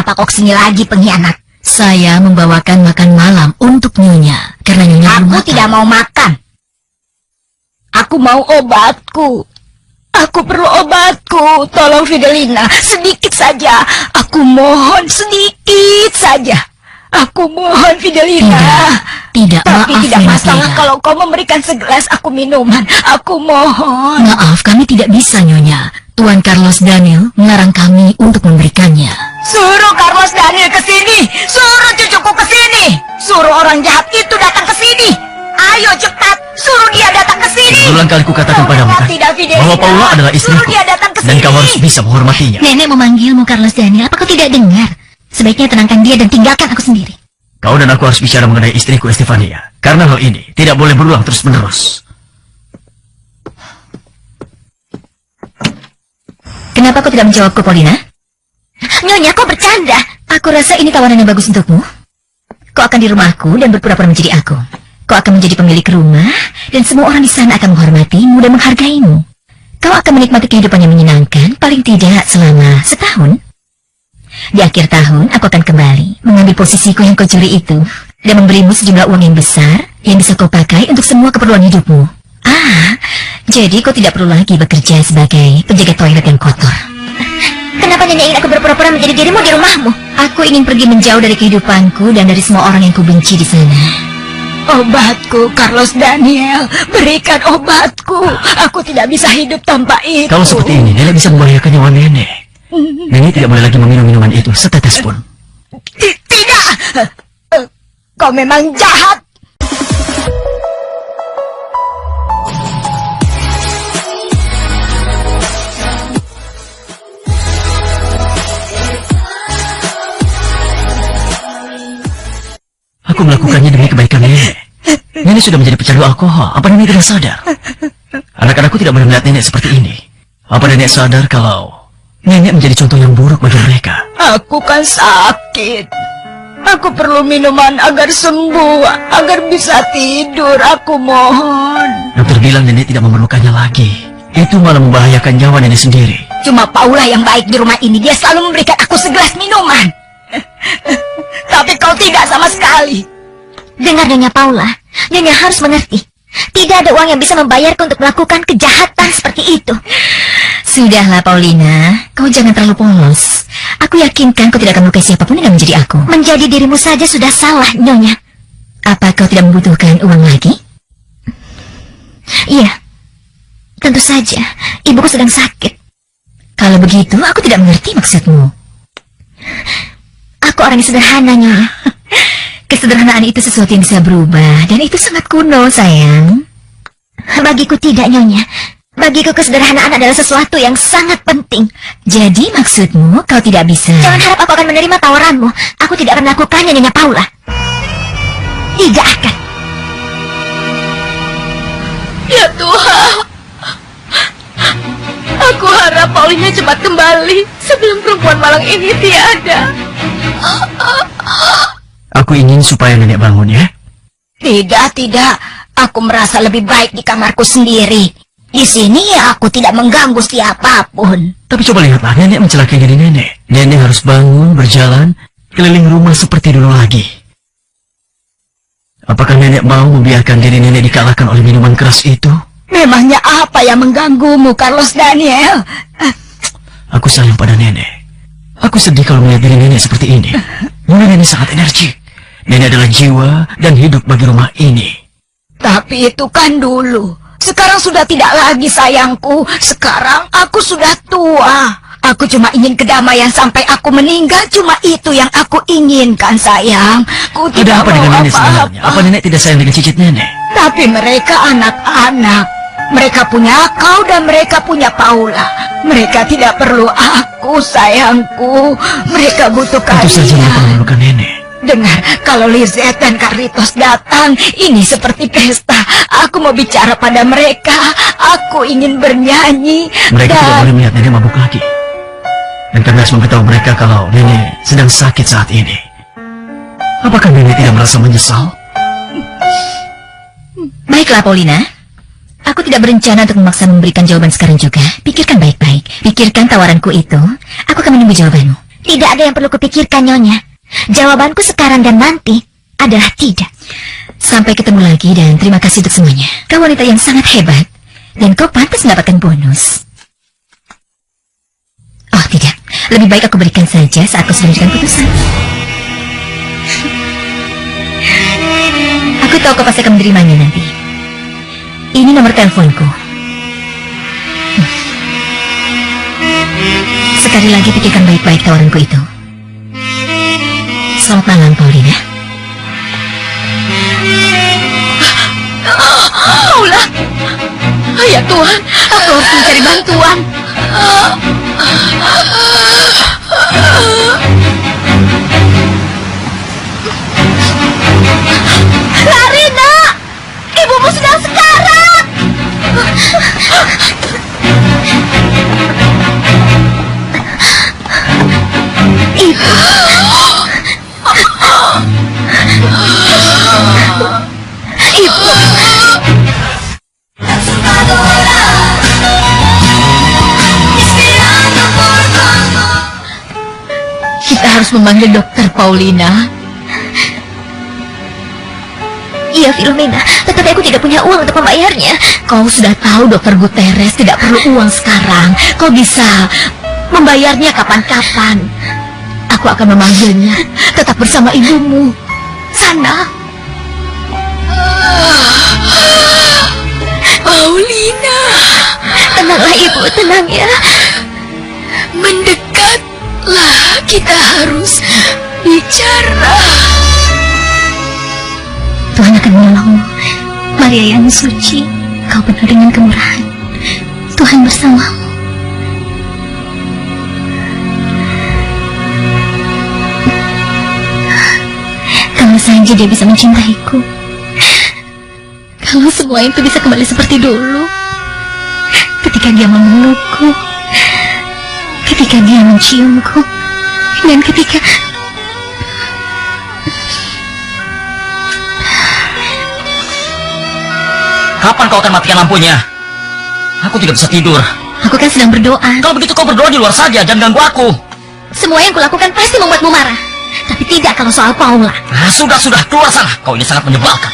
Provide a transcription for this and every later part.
Kenapa kau kesini lagi, pengkhianat? Saya membawakan makan malam untuk Nyonya, karena Nyonya belum makan. Aku tidak mau makan. Aku mau obatku. Aku perlu obatku. Tolong Fidelina, sedikit saja. Aku mohon, sedikit saja. Aku mohon, Fidelina. Tidak, Tapi maaf, tidak Nyonya, masalah tidak. kalau kau memberikan segelas aku minuman. Aku mohon. Maaf, kami tidak bisa, Nyonya. Tuan Carlos Daniel melarang kami untuk memberikannya. Suruh Carlos Daniel ke sini. Suruh cucuku ke sini. Suruh orang jahat itu datang ke sini. Ayo cepat, suruh dia datang ke sini. Berulang kali kukatakan padamu kan, bahwa Paula adalah istriku, dan kau harus bisa menghormatinya. Nenek memanggilmu, Carlos Daniel. Apa kau tidak dengar? Sebaiknya tenangkan dia dan tinggalkan aku sendiri. Kau dan aku harus bicara mengenai istriku Estefania, karena hal ini tidak boleh berulang terus-menerus. Kenapa kau tidak menjawabku, Paulina? Nyonya, kau bercanda. Aku rasa ini tawaran yang bagus untukmu. Kau akan di rumahku dan berpura-pura menjadi aku. Kau akan menjadi pemilik rumah, dan semua orang di sana akan menghormatimu dan menghargaimu. Kau akan menikmati kehidupan yang menyenangkan, paling tidak selama setahun. Di akhir tahun, aku akan kembali, mengambil posisiku yang kau curi itu, dan memberimu sejumlah uang yang besar, yang bisa kau pakai untuk semua keperluan hidupmu. Jadi kau tidak perlu lagi bekerja sebagai penjaga toilet yang kotor. Kenapa Nyonya ingin aku berpura-pura menjadi dirimu di rumahmu? Aku ingin pergi menjauh dari kehidupanku dan dari semua orang yang kubenci di sana. Obatku, Carlos Daniel. Berikan obatku. Aku tidak bisa hidup tanpa itu. Kalau seperti ini, nenek bisa membahayakan nyawa nenek. Nenek tidak boleh lagi meminum minuman itu setetes pun. Tidak. Kau memang jahat. Aku melakukannya demi kebaikan nenek. Nenek sudah menjadi pecandu alkohol. Apa nenek tidak sadar? Anak-anakku tidak boleh melihat nenek seperti ini. Apa nenek sadar kalau nenek menjadi contoh yang buruk bagi mereka? Aku kan sakit. Aku perlu minuman agar sembuh, agar bisa tidur. Aku mohon. Dokter bilang nenek tidak memerlukannya lagi. Itu malah membahayakan nyawa nenek sendiri. Cuma Paula yang baik di rumah ini. Dia selalu memberikan aku segelas minuman. Tapi kau tidak sama sekali. Dengar, Nyonya Paula, Nyonya harus mengerti. Tidak ada uang yang bisa membayarku untuk melakukan kejahatan seperti itu. Sudahlah, Paulina, kau jangan terlalu polos. Aku yakinkan kau tidak akan melukai siapapun yang menjadi aku. Menjadi dirimu saja sudah salah, Nyonya. Apa kau tidak membutuhkan uang lagi? Iya, tentu saja. Ibuku sedang sakit. Kalau begitu, aku tidak mengerti maksudmu. Aku orang yang sederhana, Nyonya. Kesederhanaan itu sesuatu yang bisa berubah, dan itu sangat kuno, sayang. Bagiku tidak, Nyonya. Bagiku kesederhanaan adalah sesuatu yang sangat penting. Jadi maksudmu kau tidak bisa? Jangan harap aku akan menerima tawaranmu. Aku tidak akan melakukannya, Nyonya Paula. Tidak akan. Ya Tuhan. Aku harap Paulina cepat kembali sebelum perempuan malang ini tiada. Aku ingin supaya nenek bangun ya. Tidak. Aku merasa lebih baik di kamarku sendiri. Di sini aku tidak mengganggu siapapun. Tapi coba lihatlah, nenek mencelakai diri nenek. Nenek harus bangun, berjalan, keliling rumah seperti dulu lagi. Apakah nenek mau membiarkan diri nenek dikalahkan oleh minuman keras itu? Memangnya apa yang mengganggumu, Carlos Daniel? Aku sayang pada nenek. Aku sedih kalau melihat diri nenek seperti ini. Dulu nenek sangat energik. Nenek adalah jiwa dan hidup bagi rumah ini. Tapi itu kan dulu. Sekarang sudah tidak lagi, sayangku. Sekarang aku sudah tua. Aku cuma ingin kedamaian sampai aku meninggal. Cuma itu yang aku inginkan, sayang. Ku tidak Ada apa mau dengan nenek apa-apa. sebenarnya? Apa nenek tidak sayang dengan cicit nenek? Tapi mereka anak-anak. Mereka punya kau dan mereka punya Paula. Mereka tidak perlu aku, sayangku. Mereka butuh Tentu saja mereka kalian. memerlukan nenek. Dengar, kalau Lizette dan Carlitos datang, ini seperti pesta. Aku mau bicara pada mereka. Aku ingin bernyanyi. Mereka tidak boleh melihat nenek mabuk lagi. Dan kami harus memberitahu mereka kalau nenek sedang sakit saat ini. Apakah nenek tidak merasa menyesal? Baiklah, Paulina. Aku tidak berencana untuk memaksa memberikan jawaban sekarang juga. Pikirkan baik-baik. Pikirkan tawaranku itu. Aku akan menunggu jawabanmu. Tidak ada yang perlu kupikirkan, Nyonya. Jawabanku sekarang dan nanti adalah tidak. Sampai ketemu lagi dan terima kasih untuk semuanya. Kau wanita yang sangat hebat dan kau pantas mendapatkan bonus. Oh tidak, lebih baik aku berikan saja saat kau sudah memberikan putusan. Aku tahu kau pasti akan menerimanya nanti. Ini nomor teleponku. Sekali lagi pikirkan baik-baik tawaranku itu. Selamat malam, Paulina. Paula! Ya Tuhan, aku harus mencari bantuan. Lari, nak! Ibumu sedang sekarat! Ibu. Ibu. Kita harus memanggil dokter, Paulina. Iya, Filomena, tetapi aku tidak punya uang untuk membayarnya. Kau sudah tahu Dokter Guterres tidak perlu uang sekarang. Kau bisa membayarnya kapan-kapan. Aku akan memanggilnya. Tetap bersama ibumu. Sana. Paulina. Tenanglah, Ibu, tenang ya. Mendekatlah, kita harus bicara. Tuhan akan menolongmu. Maria yang suci, kau penuh dengan kemurahan. Tuhan bersamamu. Kalau saja dia bisa mencintaiku. Kalau semua itu bisa kembali seperti dulu. Ketika dia memelukku. Ketika dia menciumku. Dan ketika... Kapan kau akan matikan lampunya? Aku tidak bisa tidur. Aku kan sedang berdoa. Kalau begitu kau berdoa di luar saja, jangan ganggu aku. Semua yang kulakukan pasti membuatmu marah. Tapi tidak kalau soal Paula. Ah, sudah, keluar sana. Kau ini sangat menyebalkan.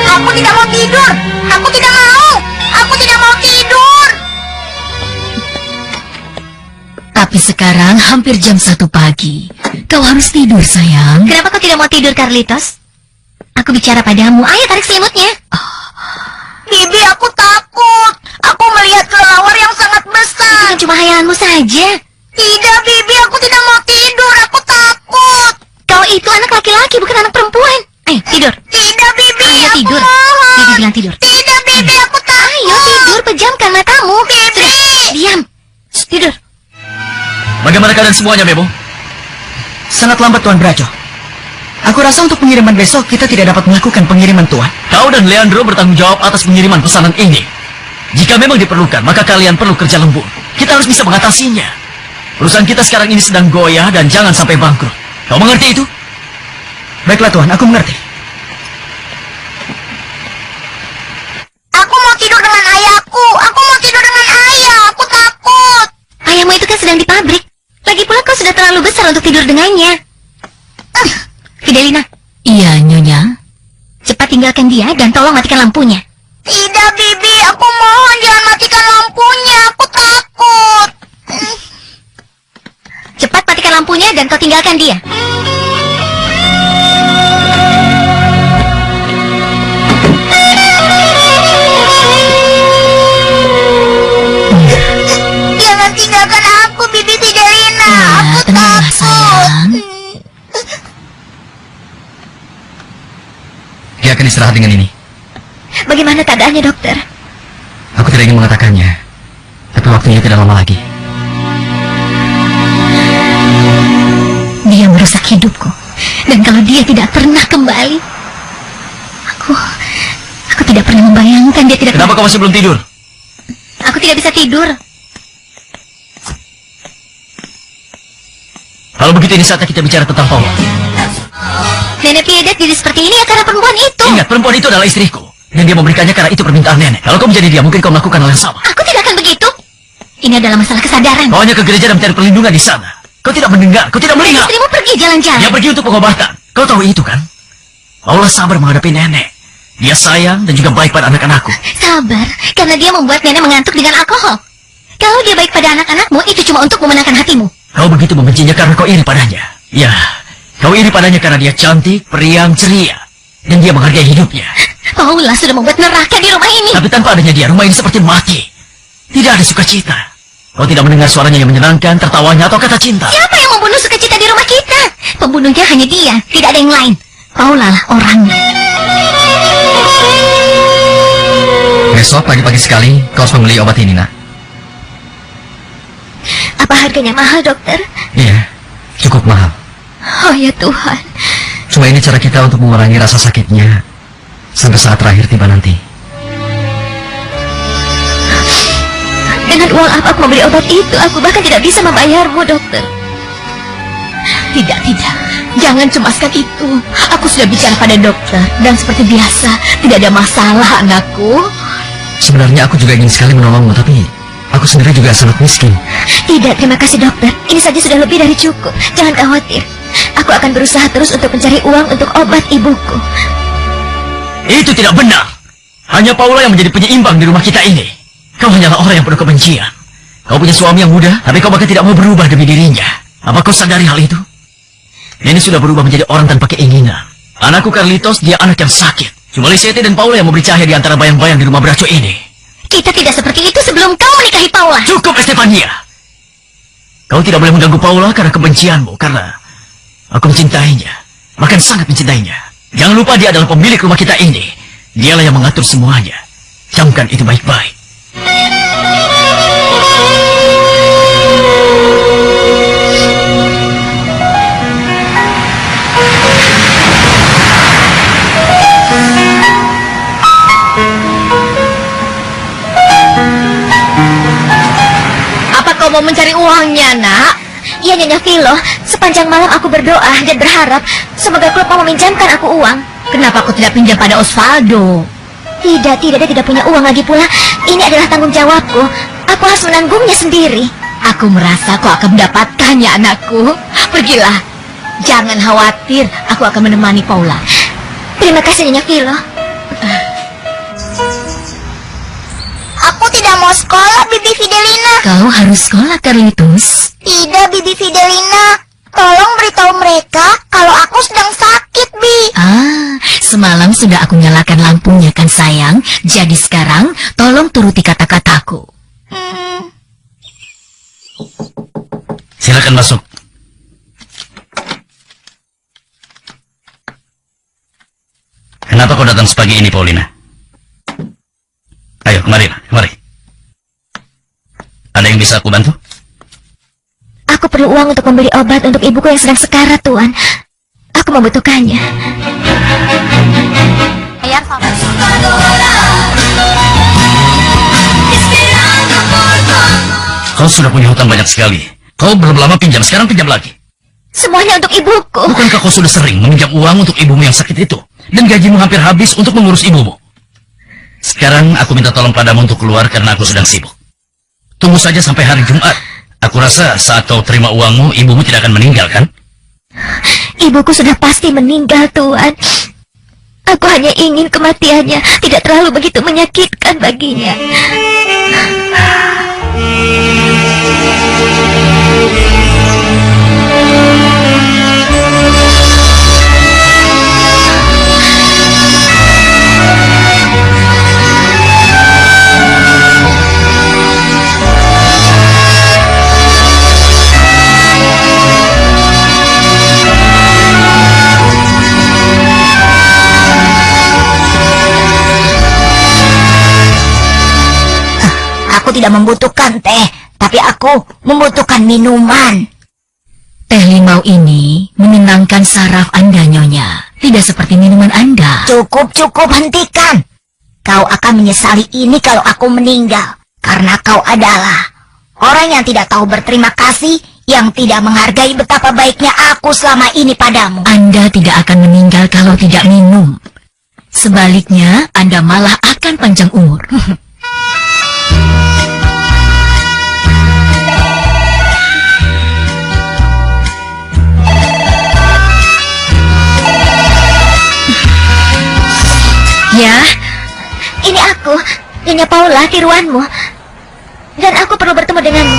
Aku tidak mau tidur. Aku tidak mau. Aku tidak mau tidur. Tapi sekarang hampir jam 1 pagi. Kau harus tidur, sayang. Kenapa kau tidak mau tidur, Carlitos? Aku bicara padamu. Ayo, tarik selimutnya. Bibi, aku takut. Aku melihat kelelawar yang sangat besar. Bukan cuma hayalanmu saja. Tidak, Bibi, aku tidak mau tidur. Aku takut. Kau itu anak laki-laki, bukan anak perempuan. Ayo, tidur. Tidak, Bibi, Ayo, aku tidur. mohon. Bibi bilang tidur. Tidak, Bibi, aku takut. Ayo, tidur. Pejamkan matamu. Bibi. Sudah, diam. Shh, tidur. Bagaimana keadaan semuanya, Bebo? Sangat lambat, Tuan Braco. Aku rasa untuk pengiriman besok kita tidak dapat melakukan pengiriman, Tuan. Kau dan Leandro bertanggung jawab atas pengiriman pesanan ini. Jika memang diperlukan, maka kalian perlu kerja lembur. Kita harus bisa mengatasinya. Perusahaan kita sekarang ini sedang goyah dan jangan sampai bangkrut. Kau mengerti itu? Baiklah, Tuan, aku mengerti. Aku mau tidur dengan ayahku. Aku mau tidur dengan ayah. Aku takut. Ayahmu itu kan sedang di pabrik. Lagi pula kau sudah terlalu besar untuk tidur dengannya. Fidelina. Iya, Nyonya. Cepat tinggalkan dia dan tolong matikan lampunya. Tidak, Bibi. Aku mohon jangan matikan lampunya. Aku takut. Cepat matikan lampunya dan kau tinggalkan dia. Jangan tinggalkan aku, Bibi Fidelina. Aku tenanglah, takut. sayang. Dia akan istirahat dengan ini. Bagaimana keadaannya, dokter? Aku tidak ingin mengatakannya, tapi waktunya tidak lama lagi. Dia merusak hidupku. Dan kalau dia tidak pernah kembali, aku tidak pernah membayangkan dia tidak. Kenapa kau masih belum tidur? Aku tidak bisa tidur. Kalau begitu ini saatnya kita bicara tentang Paula. Nenek Piedet jadi seperti ini ya karena perempuan itu. Ingat, perempuan itu adalah istriku. Dan dia memberikannya karena itu permintaan nenek. Kalau kau menjadi dia, mungkin kau melakukan hal yang sama. Aku tidak akan begitu. Ini adalah masalah kesadaran. Kau hanya ke gereja dan mencari perlindungan di sana. Kau tidak mendengar, kau tidak melihat. Istrimu pergi jalan-jalan. Dia pergi untuk pengobatan. Kau tahu itu kan? Paula sabar menghadapi nenek. Dia sayang dan juga baik pada anak-anakku. Sabar, karena dia membuat nenek mengantuk dengan alkohol. Kalau dia baik pada anak-anakmu, itu cuma untuk memenangkan hatimu. Kau begitu membencinya karena kau iri padanya. Ya, kau iri padanya karena dia cantik, periang, ceria. Dan dia menghargai hidupnya. Paula sudah membuat neraka di rumah ini. Tapi tanpa adanya dia, rumah ini seperti mati. Tidak ada sukacita. Kau tidak mendengar suaranya yang menyenangkan, tertawanya, atau kata cinta. Siapa yang membunuh sukacita di rumah kita? Pembunuhnya hanya dia, tidak ada yang lain. Paula lah orangnya. Besok pagi-pagi sekali kau harus membeli obat ini, nak. Apa harganya mahal, dokter? Iya, cukup mahal. Oh ya Tuhan. Cuma ini cara kita untuk mengurangi rasa sakitnya sampai saat terakhir tiba nanti. Dengan uang apa aku membeli obat itu? Aku bahkan tidak bisa membayarmu, dokter. Tidak. Jangan cemaskan itu. Aku sudah bicara pada dokter. Dan seperti biasa, tidak ada masalah, anakku. Sebenarnya aku juga ingin sekali menolongmu, tapi aku sendiri juga sangat miskin. Tidak, terima kasih dokter. Ini saja sudah lebih dari cukup. Jangan khawatir. Aku akan berusaha terus untuk mencari uang untuk obat ibuku. Itu tidak benar. Hanya Paula yang menjadi penyeimbang di rumah kita ini. Kau hanyalah orang yang penuh kebencian. Kau punya suami yang muda, tapi kau bahkan tidak mau berubah demi dirinya. Apa kau sadari hal itu? Nenek sudah berubah menjadi orang tanpa keinginan. Anakku Carlitos, dia anak yang sakit. Cuma Lisette dan Paula yang memberi cahaya di antara bayang-bayang di rumah Braco ini. Kita tidak seperti itu sebelum kau menikahi Paula. Cukup, Estefania. Kau tidak boleh mengganggu Paula karena kebencianmu, karena aku mencintainya, bahkan sangat mencintainya. Jangan lupa dia adalah pemilik rumah kita ini. Dialah yang mengatur semuanya. Camkan itu baik-baik. Apa kau mau mencari uangnya, nak? Iya, Nyonya Philo. Sepanjang malam aku berdoa dan berharap semoga klub mau meminjamkan aku uang. Kenapa aku tidak pinjam pada Osvaldo? Tidak, dia tidak punya uang lagi pula. Ini adalah tanggung jawabku. Aku harus menanggungnya sendiri. Aku merasa kau akan mendapatkannya, anakku. Pergilah. Jangan khawatir, aku akan menemani Paula. Terima kasih, Nyonya Philo. Aku tidak mau sekolah, Bibi Fidelina. Kau harus sekolah, Carlitos. Tidak, Bibi Fidelina. Tolong beritahu mereka kalau aku sedang sakit, Bi. Semalam sudah aku nyalakan lampunya kan, sayang. Jadi sekarang, tolong turuti kata-kataku. Silakan masuk. Kenapa kau datang sepagi ini, Paulina? Ayo, kemari. Ada yang bisa aku bantu? Aku perlu uang untuk membeli obat untuk ibuku yang sedang sekarat, Tuan. Aku membutuhkannya. Kau sudah punya hutang banyak sekali. Kau belum lama pinjam, sekarang pinjam lagi. Semuanya untuk ibuku. Bukankah kau sudah sering meminjam uang untuk ibumu yang sakit itu? Dan gajimu hampir habis untuk mengurus ibumu. Sekarang aku minta tolong padamu untuk keluar karena aku sedang sibuk. Tunggu saja sampai hari Jumat. Aku rasa saat kau terima uangmu, ibumu tidak akan meninggal, kan? Ibuku sudah pasti meninggal, Tuan. Aku hanya ingin kematiannya tidak terlalu begitu menyakitkan baginya. Aku tidak membutuhkan teh, tapi aku membutuhkan minuman. Teh limau ini menenangkan saraf Anda, Nyonya. Tidak seperti minuman Anda. Cukup, hentikan. Kau akan menyesali ini kalau aku meninggal. Karena kau adalah orang yang tidak tahu berterima kasih yang tidak menghargai betapa baiknya aku selama ini padamu. Anda tidak akan meninggal kalau tidak minum. Sebaliknya, Anda malah akan panjang umur. Ya, Ini aku, Nyonya Paula, tiruanmu. Dan aku perlu bertemu denganmu.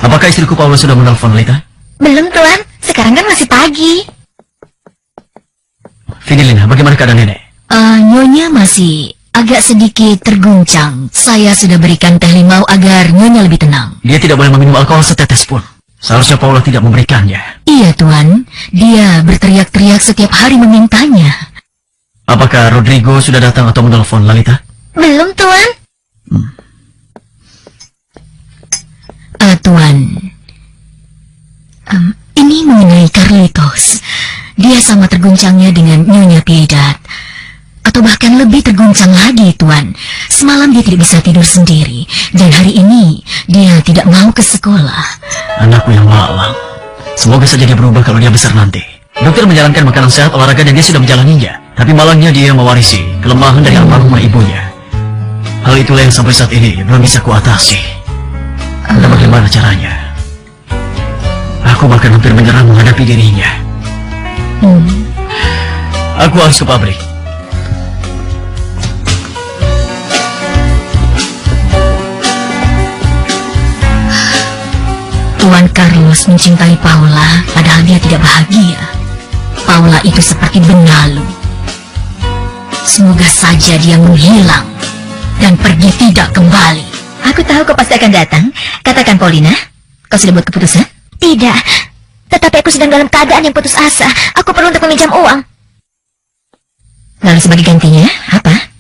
Apakah istriku Paula sudah menelpon, Lita? Belum, Tuan. Sekarang kan masih pagi. Fidelina, bagaimana keadaan nenek? Nyonya masih agak sedikit terguncang. Saya sudah berikan teh limau agar Nyonya lebih tenang. Dia tidak boleh meminum alkohol setetes pun. Seharusnya Paula tidak memberikannya. Iya, Tuan. Dia berteriak-teriak setiap hari memintanya. Apakah Rodrigo sudah datang atau menelpon, Lalita? Belum, Tuan. Tuan, ini mengenai Carlitos. Dia sama terguncangnya dengan Nyonya Piedad. Atau bahkan lebih terguncang lagi, Tuan. Semalam dia tidak bisa tidur sendiri. Dan hari ini, dia tidak mau ke sekolah. Anakku yang malang. Semoga saja dia berubah kalau dia besar nanti. Dokter menjalankan makanan sehat, olahraga, dan dia sudah menjalaninya. Tapi malangnya dia mewarisi kelemahan dari almarhumah ibunya. Hal itulah yang sampai saat ini belum bisa kuatasi. Entah bagaimana caranya. Aku bahkan hampir menyerah menghadapi dirinya. Aku harus ke pabrik. Tuan Carlos mencintai Paula, padahal dia tidak bahagia. Paula itu seperti benalu. Semoga saja dia menghilang dan pergi tidak kembali. Aku tahu kau pasti akan datang. Katakan, Paulina, kau sudah buat keputusan? Tidak. Tetapi aku sedang dalam keadaan yang putus asa. Aku perlu untuk meminjam uang. Lalu sebagai gantinya, apa?